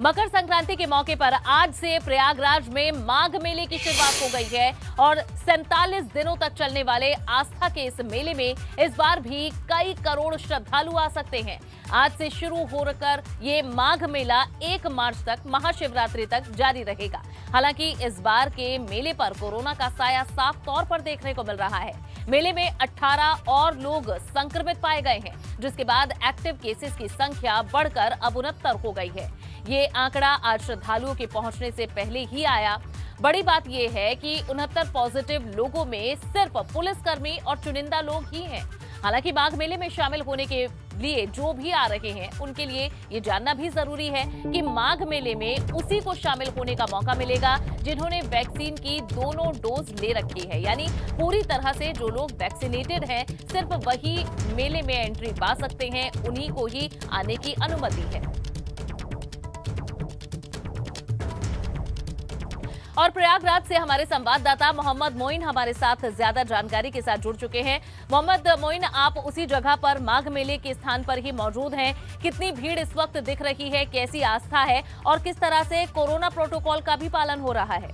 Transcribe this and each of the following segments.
मकर संक्रांति के मौके पर आज से प्रयागराज में माघ मेले की शुरुआत हो गई है और 47 दिनों तक चलने वाले आस्था के इस मेले में इस बार भी कई करोड़ श्रद्धालु आ सकते हैं। आज से शुरू होकर ये माघ मेला 1 मार्च तक महाशिवरात्रि तक जारी रहेगा। हालांकि इस बार के मेले पर कोरोना का साया साफ तौर पर देखने को मिल रहा है। मेले में 18 और लोग संक्रमित पाए गए हैं, जिसके बाद एक्टिव केसेस की संख्या बढ़कर अब 69 हो गई है। ये आंकड़ा आज श्रद्धालुओं के पहुंचने से पहले ही आया। बड़ी बात यह है कि 69 पॉजिटिव लोगों में सिर्फ पुलिसकर्मी और चुनिंदा लोग ही हैं। हालांकि माघ मेले में शामिल होने के लिए जो भी आ रहे हैं उनके लिए ये जानना भी जरूरी है कि माघ मेले में उसी को शामिल होने का मौका मिलेगा जिन्होंने वैक्सीन की दोनों डोज ले रखी है। यानी पूरी तरह से जो लोग वैक्सीनेटेड हैं सिर्फ वही मेले में एंट्री पा सकते हैं, उन्हीं को ही आने की अनुमति है। और प्रयागराज से हमारे संवाददाता मोहम्मद मोइन हमारे साथ ज्यादा जानकारी के साथ जुड़ चुके हैं। मोहम्मद मोइन, आप उसी जगह पर माघ मेले के स्थान पर ही मौजूद हैं। कितनी भीड़ इस वक्त दिख रही है, कैसी आस्था है और किस तरह से कोरोना प्रोटोकॉल का भी पालन हो रहा है?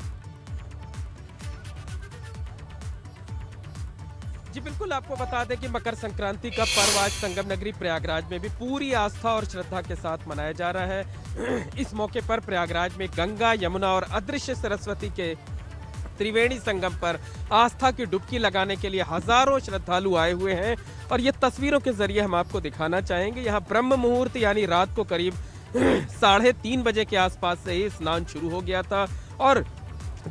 जी बिल्कुल, आपको बता दें कि मकर संक्रांति का पर्व आज संगम नगरी प्रयागराज में भी पूरी आस्था और श्रद्धा के साथ मनाया जा रहा है। इस मौके पर प्रयागराज में गंगा, यमुना और अदृश्य सरस्वती के त्रिवेणी संगम पर आस्था की डुबकी लगाने के लिए हजारों श्रद्धालु आए हुए हैं और ये तस्वीरों के जरिए हम आपको दिखाना चाहेंगे। यहाँ ब्रह्म मुहूर्त यानी रात को करीब 3:30 बजे के आसपास से ही स्नान शुरू हो गया था और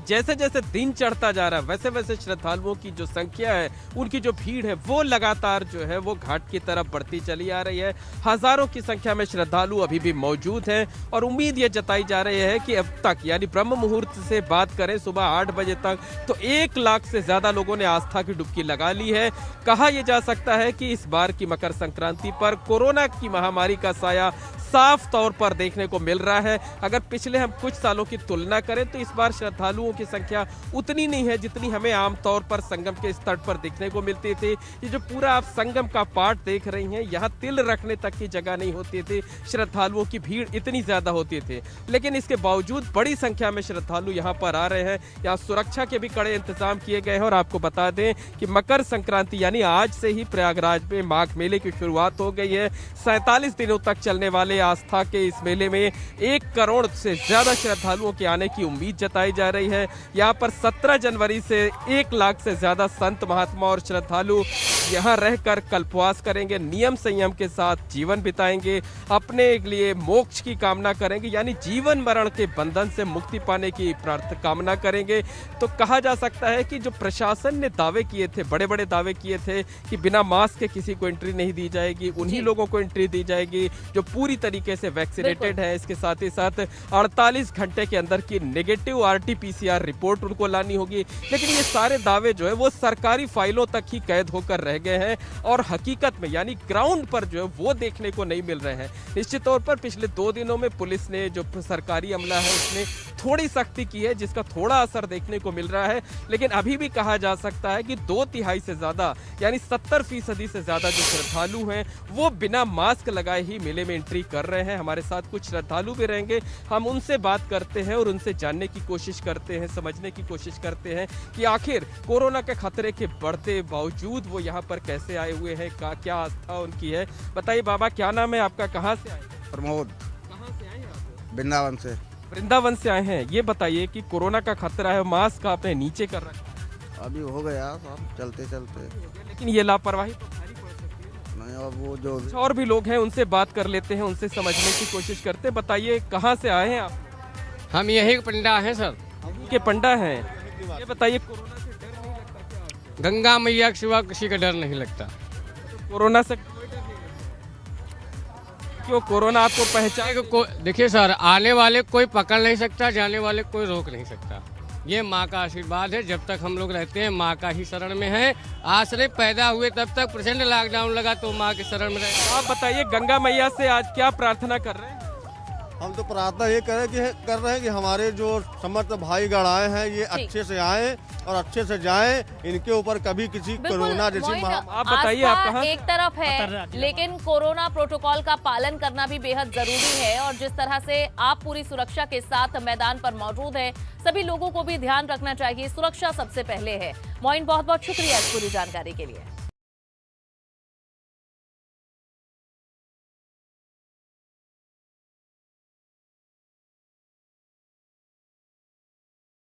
जैसे जैसे दिन चढ़ता जा रहा है वैसे वैसे श्रद्धालुओं की जो संख्या है, उनकी जो भीड़ है वो लगातार जो है वो घाट की तरफ बढ़ती चली आ रही है। हजारों की संख्या में श्रद्धालु अभी भी मौजूद हैं और उम्मीद ये जताई जा रही है कि अब तक यानी ब्रह्म मुहूर्त से बात करें सुबह 8 बजे तक तो 1 लाख से ज्यादा लोगों ने आस्था की डुबकी लगा ली है। कहा यह जा सकता है कि इस बार की मकर संक्रांति पर कोरोना की महामारी का साया साफ तौर पर देखने को मिल रहा है। अगर पिछले हम कुछ सालों की तुलना करें तो इस बार श्रद्धालुओं की संख्या उतनी नहीं है जितनी हमें आमतौर पर संगम के इस तट पर देखने को मिलती थी। ये जो पूरा आप संगम का पार्ट देख रही हैं, यहाँ तिल रखने तक की जगह नहीं होती थी, श्रद्धालुओं की भीड़ इतनी ज्यादा होती थी। लेकिन इसके बावजूद बड़ी संख्या में श्रद्धालु यहाँ पर आ रहे हैं। यहाँ सुरक्षा के भी कड़े इंतजाम किए गए हैं और आपको बता दें कि मकर संक्रांति यानी आज से ही प्रयागराज में माघ मेले की शुरुआत हो गई है। 47 दिनों तक चलने वाले आस्था के इस मेले में 1 करोड़ से ज्यादा श्रद्धालुओं के आने की उम्मीद जताई जा रही है। यहाँ पर 17 जनवरी से 1 लाख से ज्यादा संत महात्मा और श्रद्धालु यहाँ रहकर कल्पवास करेंगे, नियम संयम के साथ जीवन बिताएंगे, अपने लिए मोक्ष की कामना करेंगे यानी जीवन मरण के बंधन से मुक्ति पाने की कामना करेंगे। तो कहा जा सकता है कि जो प्रशासन ने दावे किए थे, बड़े बड़े दावे किए थे कि बिना मास्क के किसी को एंट्री नहीं दी जाएगी, उन्हीं लोगों को एंट्री दी जाएगी जो पूरी तरीके से वैक्सीनेटेड है। इसके साथ ही साथ 48 घंटे के अंदर की नेगेटिव RT-PCR रिपोर्ट उनको लानी होगी। लेकिन ये सारे दावे जो है वो सरकारी फाइलों तक ही कैद होकर रह गए हैं और हकीकत में यानी ग्राउंड पर जो है वो देखने को नहीं मिल रहे हैं। निश्चित तौर पर पिछले 2 दिनों में पुलिस ने जो सरकारी अमला है उसने थोड़ी सख्ती की है जिसका थोड़ा असर देखने को मिल रहा है। लेकिन अभी भी कहा जा सकता है कि 2/3 से ज्यादा यानी 70% से ज्यादा जो श्रद्धालु हैं वो बिना मास्क लगाए ही मेले में एंट्री कर रहे हैं। हमारे साथ कुछ श्रद्धालु भी रहेंगे, हम उनसे बात करते हैं और उनसे जानने की कोशिश करते हैं, समझने की कोशिश करते हैं कि आखिर कोरोना के खतरे के बढ़ते बावजूद वो यहाँ पर कैसे आए हुए हैं, क्या आस्था उनकी है। बताइए बाबा, क्या नाम है आपका, कहाँ से आए? प्रमोद। कहाँ से आए आप? वृंदावन से। वृंदावन से आए हैं। ये बताइए कि कोरोना का खतरा है, मास्क आपने नीचे कर रखा है, अभी हो गया सब चलते चलते, लेकिन ये लापरवाही तो भारी पड़ सकती है। नहीं अब वो जो और भी लोग हैं उनसे बात कर लेते हैं, उनसे समझने की कोशिश करते हैं। बताइए कहाँ से आए हैं आप? हम यही के पंडा हैं सर। के पंडा हैं। ये बताइए कोरोना से डर नहीं लगता क्या आपको? गंगा मैया के सिवा किसी का डर नहीं लगता। कोरोना से कोई डर नहीं लगता? क्यों, कोरोना आपको पहचान? देखिए सर, आने वाले कोई पकड़ नहीं सकता, जाने वाले कोई रोक नहीं सकता। ये माँ का आशीर्वाद है। जब तक हम लोग रहते हैं माँ का ही शरण में है। आश्रय पैदा हुए तब तक प्रचंड लॉकडाउन लगा तो माँ के शरण में रहे। आप बताइए गंगा मैया से आज क्या प्रार्थना कर रहे हैं? हम तो प्रार्थना ये कर रहे हैं कि हमारे जो समर्थ भाई गढ़ाए हैं ये अच्छे से आए और अच्छे से जाएं। इनके ऊपर कभी किसी कोरोना जैसी मोइन, आप बताइए, आप आस्था कहाँ से? एक तरफ है, लेकिन कोरोना प्रोटोकॉल का पालन करना भी बेहद जरूरी है। और जिस तरह से आप पूरी सुरक्षा के साथ मैदान पर मौजूद हैं, सभी लोगों को भी ध्यान रखना चाहिए। सुरक्षा सबसे पहले है। मोइन, बहुत बहुत शुक्रिया इस पूरी जानकारी के लिए।